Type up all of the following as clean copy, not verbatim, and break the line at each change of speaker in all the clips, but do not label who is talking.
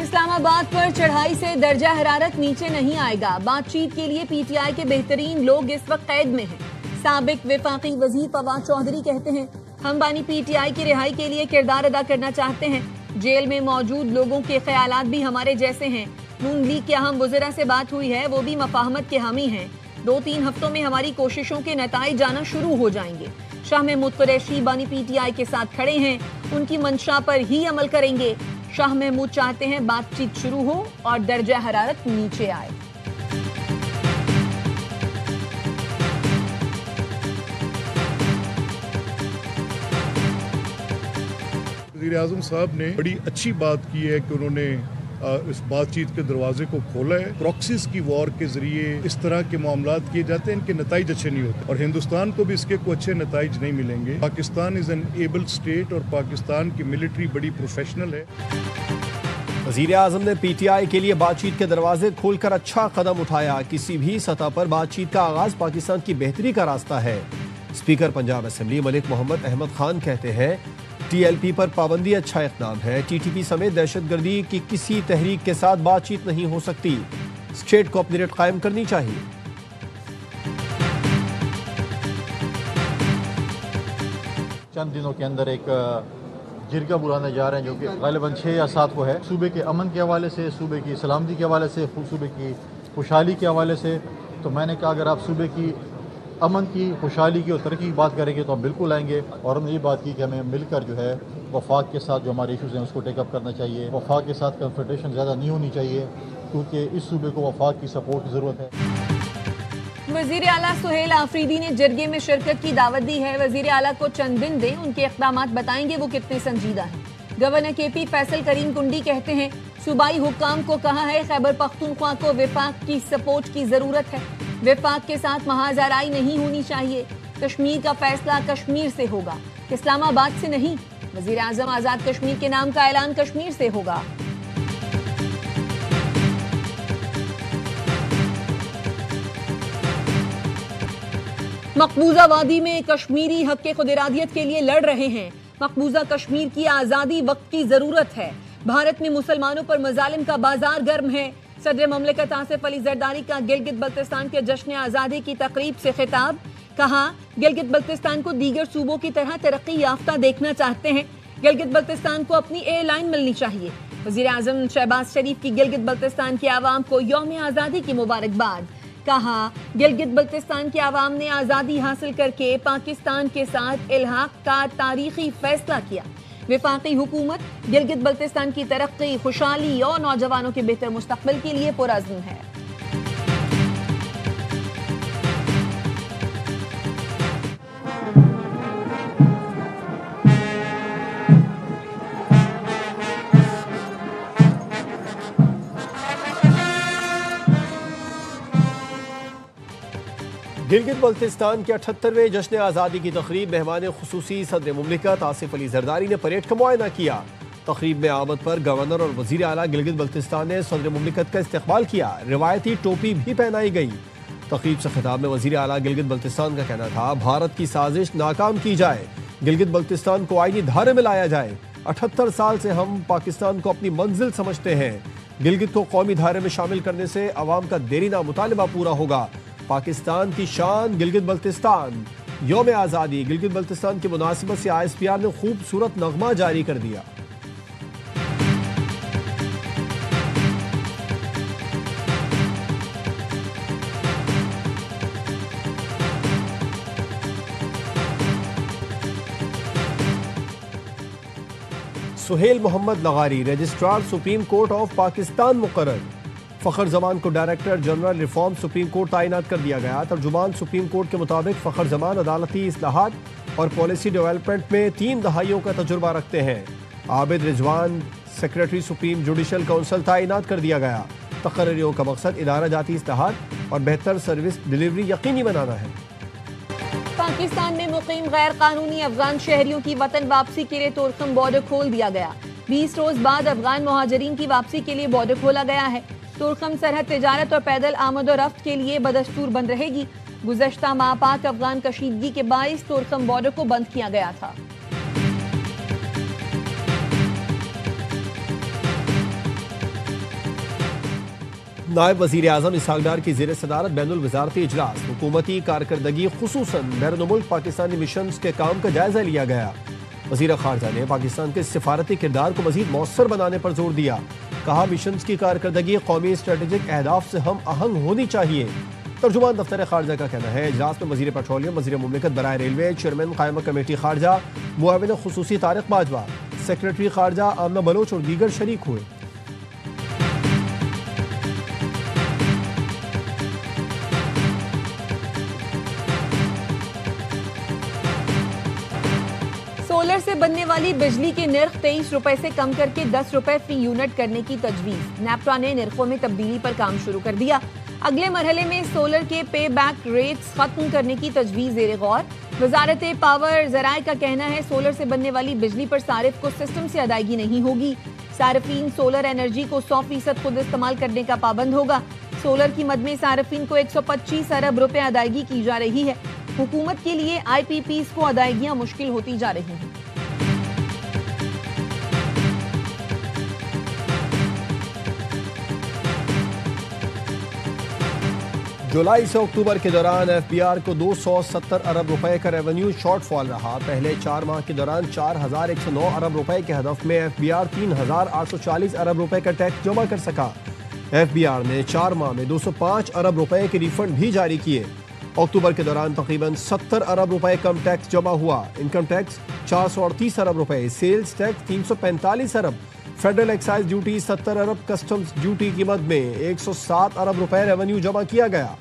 اسلام آباد پر چڑھائی سے درجہ حرارت نیچے نہیں آئے گا۔ بات چیت کے لیے پی ٹی آئی کے بہترین لوگ اس وقت قید میں ہیں۔ سابق وفاقی وزیر فواد چودھری کہتے ہیں ہم بانی پی ٹی آئی کی رہائی کے لیے کردار ادا کرنا چاہتے ہیں۔ جیل میں موجود لوگوں کے خیالات بھی ہمارے جیسے ہیں۔ نون لیگ کے اہم وزراء سے بات ہوئی ہے، وہ بھی مفاہمت کے حامی ہیں۔ 2-3 ہفتوں میں ہماری کوششوں کے نتائج آنا شروع ہو جائیں گے۔ شاہ محمود قریشی بانی پی ٹی آئی کے ساتھ کھڑے ہیں، ان کی منشا پر ہی عمل کریں گے۔ شاہ محمود چاہتے ہیں بات چیت شروع ہو اور درجہ حرارت نیچے آئے۔
وزیر اعظم صاحب نے بڑی اچھی بات کی ہے کہ انہوں نے اس بات چیت کے دروازے کو کھولا ہے۔ پراکسیز کی وار کے ذریعے اس طرح کے معاملات کیے جاتے ہیں، ان کے نتائج اچھے نہیں ہوتے اور ہندوستان کو بھی اس کے کوئی اچھے نتائج نہیں ملیں گے۔ Pakistan is an able state اور پاکستان کی ملٹری بڑی پروفیشنل ہے۔
وزیر اعظم نے پی ٹی آئی کے لیے بات چیت کے دروازے کھول کر اچھا قدم اٹھایا۔ کسی بھی سطح پر بات چیت کا آغاز پاکستان کی بہتری کا راستہ ہے۔ اسپیکر پنجاب اسمبلی ملک محمد احمد خان کہتے ہیں ٹی ایل پی پر پابندی اچھا اقدام ہے۔ ٹی ٹی پی سمیت دہشت گردی کی کسی تحریک کے ساتھ بات چیت نہیں ہو سکتی۔ اسٹیٹ کو اپنی ریٹ قائم کرنی چاہیے۔
چند دنوں کے اندر ایک جرگہ بلانے جا رہے ہیں جو کہ غالباً 6 یا 7 کو ہے۔ صوبے کے امن کے حوالے سے، صوبے کی سلامتی کے حوالے سے، صوبے کی خوشحالی کے حوالے سے۔ تو میں نے کہا اگر آپ صوبے کی امن کی، خوشحالی کی اور ترقی کی بات کریں گے تو ہم بالکل آئیں گے، اور ہم نے یہ بات کی کہ ہمیں مل کر جو ہے وفاق کے ساتھ جو ہمارے ایشوز ہیں اس کو ٹیک اپ کرنا چاہیے۔ وفاق کے ساتھ کنفرنٹیشن زیادہ نہیں ہونی چاہیے کیونکہ اس صوبے کو وفاق کی سپورٹ کی ضرورت ہے۔
وزیر اعلیٰ سہیل آفریدی نے جرگے میں شرکت کی دعوت دی ہے۔ وزیر اعلیٰ کو چند دن دیں، ان کے اقدامات بتائیں گے وہ کتنے سنجیدہ ہیں۔ گورنر کے پی فیصل کریم کنڈی کہتے ہیں صوبائی حکام کو کہا ہے خیبر پختونخوا کو وفاق کی سپورٹ کی ضرورت ہے۔ وفاق کے ساتھ محاذ آرائی نہیں ہونی چاہیے۔ کشمیر کا فیصلہ کشمیر سے ہوگا، اسلام آباد سے نہیں۔ وزیر اعظم آزاد کشمیر کے نام کا اعلان کشمیر سے ہوگا۔ مقبوضہ وادی میں کشمیری حق خود ارادیت کے لیے لڑ رہے ہیں۔ مقبوضہ کشمیر کی آزادی وقت کی ضرورت ہے۔ بھارت میں مسلمانوں پر مظالم کا بازار گرم ہے۔ صدر مملکت آصف علی زرداری کا گلگت بلتستان کے جشن آزادی کی تقریب سے خطاب۔ کہا گلگت بلتستان کو دیگر صوبوں کی طرح ترقی یافتہ دیکھنا چاہتے ہیں۔ گلگت بلتستان کو اپنی ایئر لائن ملنی چاہیے۔ وزیر اعظم شہباز شریف کی گلگت بلتستان کے عوام کو یوم آزادی کی مبارکباد۔ کہا گلگت بلتستان کے عوام نے آزادی حاصل کر کے پاکستان کے ساتھ الحاق کا تاریخی فیصلہ کیا۔ وفاقی حکومت گلگت بلتستان کی ترقی، خوشحالی اور نوجوانوں کے بہتر مستقبل کے لیے پرعزم ہے۔
گلگت بلتستان کے 78ویں جشن آزادی کی تقریب مہمان خصوصی صدر مملکت آصف علی زرداری نے پریڈ کا معائنہ کیا۔ تقریب میں آمد پر گورنر اور وزیر اعلیٰ گلگت بلتستان نے صدر مملکت کا استقبال کیا۔ روایتی ٹوپی بھی پہنائی گئی۔ تقریب سے خطاب میں وزیر اعلیٰ گلگت بلتستان کا کہنا تھا بھارت کی سازش ناکام کی جائے، گلگت بلتستان کو آئینی دھارے میں لایا جائے۔ 78 سال سے ہم پاکستان کو اپنی منزل سمجھتے ہیں۔ گلگت کو قومی دھارے میں شامل کرنے سے عوام کا دیرینہ مطالبہ پورا ہوگا۔ پاکستان کی شان گلگت بلتستان۔ یوم آزادی گلگت بلتستان کی مناسبت سے آئی ایس پی آر نے خوبصورت نغمہ جاری کر دیا۔ سہیل محمد لغاری registrar supreme court of Pakistan مقرر۔ فخر زمان کو director general reform supreme court تعینات کر دیا گیا۔ ترجمان سپریم کورٹ کے مطابق فخر زمان عدالتی اصلاحات اور پالیسی ڈیولپمنٹ میں 3 دہائیوں کا تجربہ رکھتے ہیں۔ عابد رضوان سیکریٹری سپریم جوڈیشل کونسل تعینات کر دیا گیا۔ تقرریوں کا مقصد ادارہ جاتی اصلاحات اور بہتر سروس ڈیلیوری یقینی بنانا ہے۔
پاکستان میں مقیم غیر قانونی افغان شہریوں کی وطن واپسی کے لیے تورخم بارڈر کھول دیا گیا۔ 20 روز بعد افغان مہاجرین کی واپسی کے لیے بارڈر کھولا گیا ہے۔ تورخم سرحد تجارت اور پیدل آمد و رفت کے لیے بدستور بند رہے گی۔ گزشتہ ماہ پاک افغان کشیدگی کے باعث تورخم بارڈر کو بند کیا گیا تھا۔
نائب وزیر اعظم اسحاق ڈار کی زیر صدارت بین الوزارتی اجلاس، حکومتی کارکردگی خصوصاً بیرون ملک پاکستانی مشنز کے کام کا جائزہ لیا گیا۔ وزیر خارجہ نے پاکستان کے سفارتی کردار کو مزید مؤثر بنانے پر زور دیا، کہا مشنز کی کارکردگی قومی اسٹریٹجک اہداف سے ہم آہنگ ہونی چاہیے۔ ترجمان دفتر خارجہ کا کہنا ہے اجلاس میں وزیر پیٹرولیم، وزیر مملکت برائے ریلوے، چیئرمین قائمہ کمیٹی خارجہ، معاون خصوصی طارق باجوہ، سیکریٹری خارجہ آمنہ بلوچ اور دیگر شریک ہوئے۔
سولر سے بننے والی بجلی کے نرخ 23 روپے سے کم کر کے 10 روپے فی یونٹ کرنے کی تجویز۔ نیپٹا نے نرخوں میں تبدیلی پر کام شروع کر دیا۔ اگلے مرحلے میں سولر کے پے بیک ریٹس ختم کرنے کی تجویز زیر غور۔ وزارت پاور ذرائع کا کہنا ہے سولر سے بننے والی بجلی پر صارف کو سسٹم سے ادائیگی نہیں ہوگی۔ صارفین سولر انرجی کو 100% خود استعمال کرنے کا پابند ہوگا۔ سولر کی مد میں صارفین کو 125 ارب روپے ادائیگی کی جا رہی ہے۔ حکومت کے لیے آئی پی پیز کو ادائیگیاں مشکل ہوتی جا رہی ہیں۔
جولائی سے اکتوبر کے دوران ایف بی آر کو 270 ارب روپے کا ریونیو شارٹ فال رہا۔ پہلے 4 ماہ کے دوران 4109 ارب روپے کے ہدف میں ایف بی آر 3840 ارب روپے کا ٹیکس جمع کر سکا۔ ایف بی آر نے 4 ماہ میں 205 ارب روپے کے ریفنڈ بھی جاری کیے۔ اکتوبر کے دوران تقریباً 70 ارب روپے کم ٹیکس جمع ہوا۔ انکم ٹیکس 438 ارب روپے، سیلز ٹیکس 345 ارب، فیڈرل ایکسائز ڈیوٹی 70 ارب، کسٹمز ڈیوٹی کی مد میں 107 ارب روپے ریونیو جمع کیا گیا۔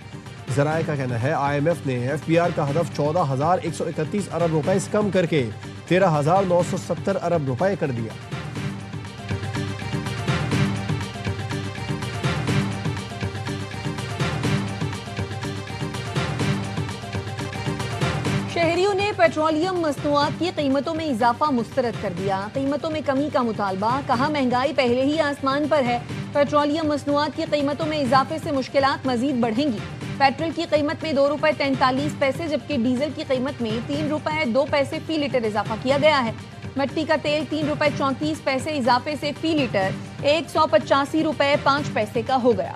ذرائع کا کہنا ہے آئی ایم ایف نے ایف بی آر کا ہدف 14,131 ارب روپے سے کم کر کے 13,970 ارب روپے کر دیا۔
شہریوں نے پیٹرولیم مصنوعات کی قیمتوں میں اضافہ مسترد کر دیا۔ قیمتوں میں کمی کا مطالبہ، کہا مہنگائی پہلے ہی آسمان پر ہے، پیٹرولیم مصنوعات کی قیمتوں میں اضافے سے مشکلات مزید بڑھیں گی۔ پیٹرول کی قیمت میں 2 روپے 43 پیسے جبکہ ڈیزل کی قیمت میں 3 روپے 2 پیسے فی لیٹر اضافہ کیا گیا ہے۔ مٹی کا تیل 3 روپے 34 پیسے اضافے سے فی لیٹر 185 روپے 5 پیسے کا ہو گیا۔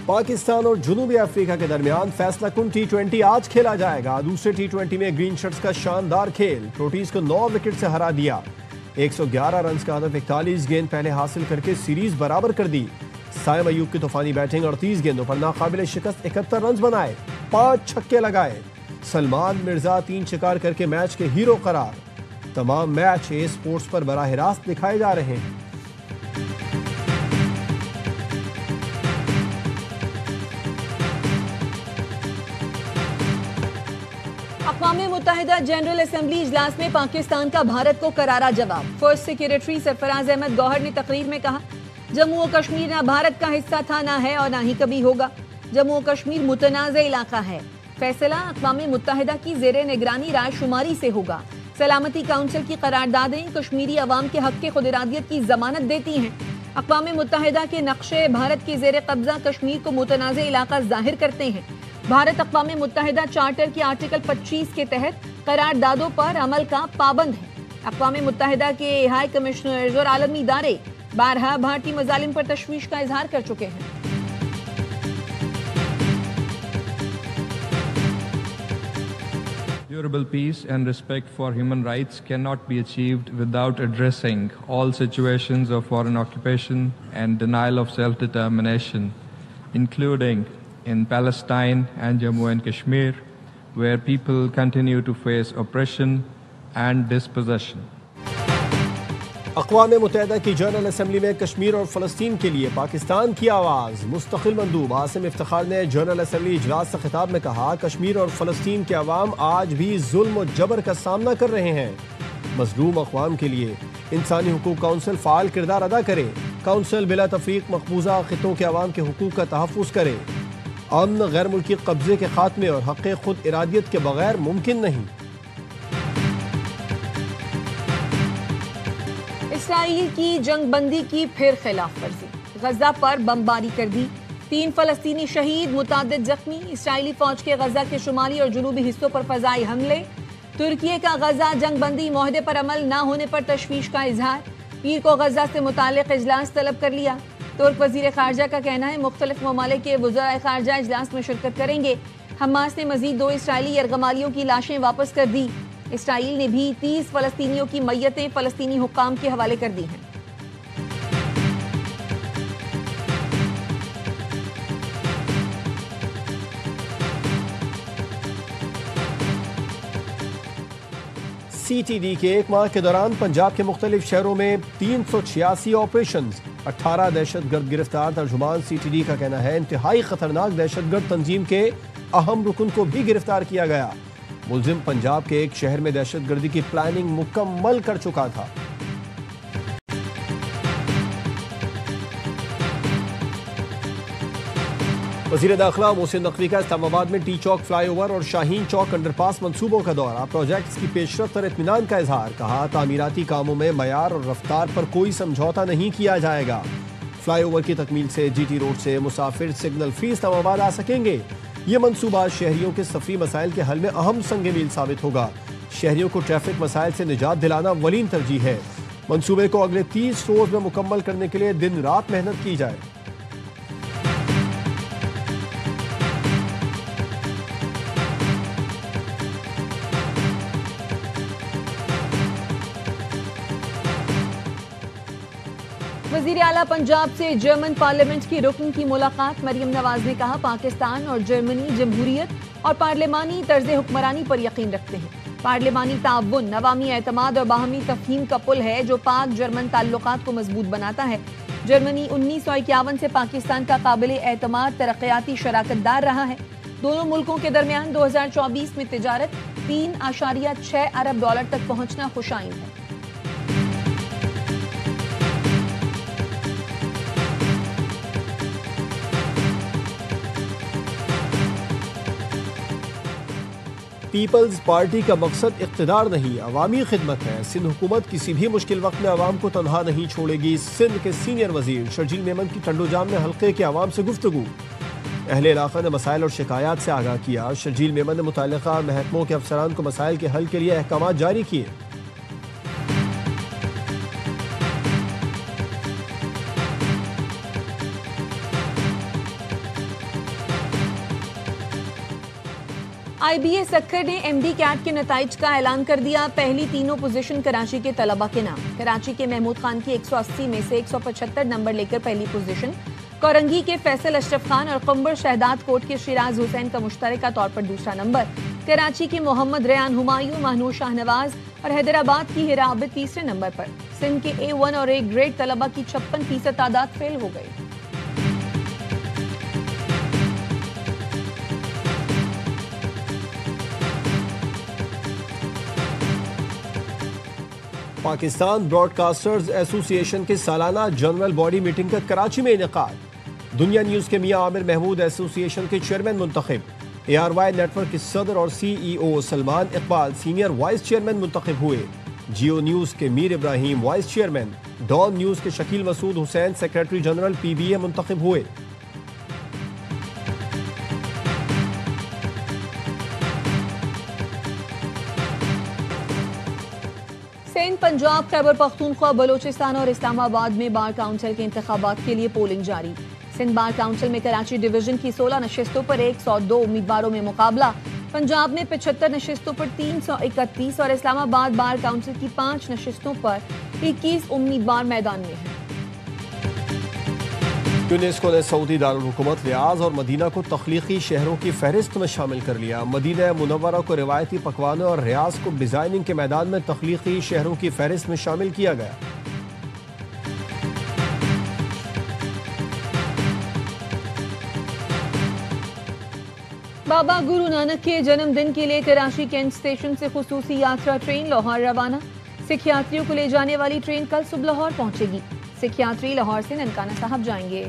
پاکستان اور جنوبی افریقہ کے درمیان فیصلہ کن ٹی 20 آج کھیلا جائے گا۔ دوسرے ٹی 20 میں گرین شرٹس کا شاندار کھیل، پروٹیز کو 9 وکٹ سے ہرا دیا۔ 111 رنز کا ہدف 41 گیند پہلے حاصل کر کے سیریز برابر کر دی۔ سائم ایوب کی طوفانی بیٹنگ 38 گیندوں پر ناقابل شکست 71 رنز بنائے، 5 چھکے لگائے۔ سلمان مرزا 3 شکار کر کے میچ کے ہیرو قرار۔ تمام میچ اے سپورٹس پر براہ راست دکھائے جا رہے ہیں۔
اقوام متحدہ جنرل اسمبلی اجلاس میں پاکستان کا بھارت کو کرارا جواب۔ فرسٹ سیکریٹری سرفراز احمد گوہر نے تقریر میں کہا جموں و کشمیر نہ بھارت کا حصہ تھا، نہ ہے اور نہ ہی کبھی ہوگا۔ جموں و کشمیر متنازع علاقہ ہے، فیصلہ اقوام متحدہ کی زیر نگرانی رائے شماری سے ہوگا۔ سلامتی کونسل کی قراردادیں کشمیری عوام کے حق کی خود ارادیت کی ضمانت دیتی ہیں۔ اقوام متحدہ کے نقشے بھارت کے زیر قبضہ کشمیر کو متنازع علاقہ ظاہر کرتے ہیں۔ بھارت اقوام متحدہ چارٹر کی آرٹیکل 25 کے تحت قراردادوں پر عمل کا پابند ہے۔ اقوام متحدہ کے ہائی کمشنرز اور عالمی ادارے بارہا بھارتی مظالم پر تشویش کا اظہار کر چکے ہیں۔
Durable peace and respect for human rights cannot be achieved without addressing all situations of foreign occupation and denial of self-determination, including in Palestine and Jammu and Kashmir, where people continue to face oppression and dispossession.
اقوام متحدہ کی general assembly میں کشمیر اور فلسطین کے لیے پاکستان کی آواز۔ مستقل مندوب عاصم افتخار نے جنرل اسمبلی اجلاس سے خطاب میں کہا کشمیر اور فلسطین کے عوام آج بھی ظلم و جبر کا سامنا کر رہے ہیں۔ مظلوم اقوام کے لیے انسانی حقوق کونسل فعال کردار ادا کرے۔ کونسل بلا تفریق مقبوضہ خطوں کے عوام کے حقوق کا تحفظ کرے۔ امن غیر ملکی قبضے کے خاتمے اور حق خود ارادیت کے بغیر ممکن نہیں۔
اسرائیل کی جنگ بندی کی پھر خلاف ورزی، غزہ پر بمباری کر دی، 3 فلسطینی شہید، متعدد زخمی۔ اسرائیلی فوج کے غزہ کے شمالی اور جنوبی حصوں پر فضائی حملے، ترکی کا غزہ جنگ بندی معاہدے پر عمل نہ ہونے پر تشویش کا اظہار، پیر کو غزہ سے متعلق اجلاس طلب کر لیا۔ ترک وزیر خارجہ کا کہنا ہے مختلف ممالک کے وزرائے خارجہ اجلاس میں شرکت کریں گے۔ حماس نے مزید 2 اسرائیلی یرغمالیوں کی لاشیں واپس کر دی۔ اسرائیل نے بھی 30 فلسطینیوں کی میتیں فلسطینی حکام کے حوالے کر دی ہیں۔
سی ٹی ڈی کے 1 ماہ کے دوران پنجاب کے مختلف شہروں میں 386 آپریشنز، 18 دہشت گرد گرفتار۔ ترجمان سی ٹی ڈی کا کہنا ہے انتہائی خطرناک دہشت گرد تنظیم کے اہم رکن کو بھی گرفتار کیا گیا۔ ملزم پنجاب کے ایک شہر میں دہشت گردی کی پلاننگ مکمل کر چکا تھا۔ وزیر داخلہ محسن نقوی کا اسلام آباد میں ٹی چوک فلائی اوور اور شاہین چوک انڈر پاس منصوبوں کا دورہ، پروجیکٹس کی پیش رفت اور اطمینان کا اظہار۔ کہا تعمیراتی کاموں میں معیار اور رفتار پر کوئی سمجھوتہ نہیں کیا جائے گا۔ فلائی اوور کی تکمیل سے جی ٹی روڈ سے مسافر سگنل فری اسلام آباد آ سکیں گے۔ یہ منصوبہ شہریوں کے سفری مسائل کے حل میں اہم سنگ میل ثابت ہوگا۔ شہریوں کو ٹریفک مسائل سے نجات دلانا اولین ترجیح ہے۔ منصوبے کو اگلے 30 روز میں مکمل کرنے کے لیے دن رات محنت کی جائے۔
وزیر اعلیٰ پنجاب سے جرمن پارلیمنٹ کی رکن کی ملاقات۔ مریم نواز نے کہا پاکستان اور جرمنی جمہوریت اور پارلیمانی طرز حکمرانی پر یقین رکھتے ہیں۔ پارلیمانی تعاون عوامی اعتماد اور باہمی تفہیم کا پل ہے جو پاک جرمن تعلقات کو مضبوط بناتا ہے۔ جرمنی 1951 سے پاکستان کا قابل اعتماد ترقیاتی شراکت دار رہا ہے۔ دونوں ملکوں کے درمیان 2024 میں تجارت 3.6 ارب ڈالر تک پہنچنا خوشائن ہے۔
پیپلز پارٹی کا مقصد اقتدار نہیں، عوامی خدمت ہے۔ سندھ حکومت کسی بھی مشکل وقت میں عوام کو تنہا نہیں چھوڑے گی۔ سندھ کے سینئر وزیر شرجیل میمن کی ٹنڈو جام میں حلقے کے عوام سے گفتگو۔ اہل علاقہ نے مسائل اور شکایات سے آگاہ کیا۔ شرجیل میمن نے متعلقہ محکموں کے افسران کو مسائل کے حل کے لیے احکامات جاری کیے۔
آئی بی اے سکھر نے ایم ڈی کیٹ کے نتائج کا اعلان کر دیا۔ پہلی تینوں پوزیشن کراچی کے طلبہ کے نام۔ کراچی کے محمود خان کی 180 میں سے 175 نمبر لے کر پہلی پوزیشن، کورنگی کے فیصل اشرف خان اور قمبر شہداد کوٹ کے شیراز حسین کا مشترکہ طور پر دوسرا نمبر، کراچی کے محمد ریان ہمایوں، مہنور شاہ نواز اور حیدرآباد کی ہیرا عابد تیسرے نمبر پر۔ سندھ کے A1 اور A گریڈ طلبہ کی 56% تعداد فیل ہو گئی۔
پاکستان براڈ کاسٹرز ایسوسی ایشن کے سالانہ جنرل باڈی میٹنگ کا کراچی میں انعقاد۔ دنیا نیوز کے میاں عامر محمود ایسوسی ایشن کے چیئرمین منتخب۔ ARY نیٹ ورک کے صدر اور CEO Salman Iqbal senior vice chairman منتخب ہوئے۔ جیو نیوز کے میر ابراہیم وائس چیئرمین، ڈان نیوز کے شکیل مسعود حسین سیکریٹری جنرل PBA منتخب ہوئے۔
سندھ، پنجاب، خیبر پختونخوا، بلوچستان اور اسلام آباد میں بار کاؤنسل کے انتخابات کے لیے پولنگ جاری۔ سندھ بار کاؤنسل میں کراچی ڈویژن کی 16 نشستوں پر 102 امیدواروں میں مقابلہ، پنجاب میں 75 نشستوں پر 331 اور اسلام آباد بار کاؤنسل کی 5 نشستوں پر 21 امیدوار میدان میں ہیں۔
یونیسکو نے سعودی دارالحکومت ریاض اور مدینہ کو تخلیقی شہروں کی فہرست میں شامل کر لیا۔ مدینہ منورہ کو روایتی پکوانوں اور ریاض کو ڈیزائننگ کے میدان میں تخلیقی شہروں کی فہرست میں شامل کیا گیا۔
بابا گرو نانک کے جنم دن کے لیے کراچی کینٹ اسٹیشن سے خصوصی یاترا ٹرین لاہور روانہ۔ سکھ یاتریوں کو لے جانے والی ٹرین کل صبح لاہور پہنچے گی۔ سکھ یاتری لاہور سے ننکانہ صاحب جائیں گے۔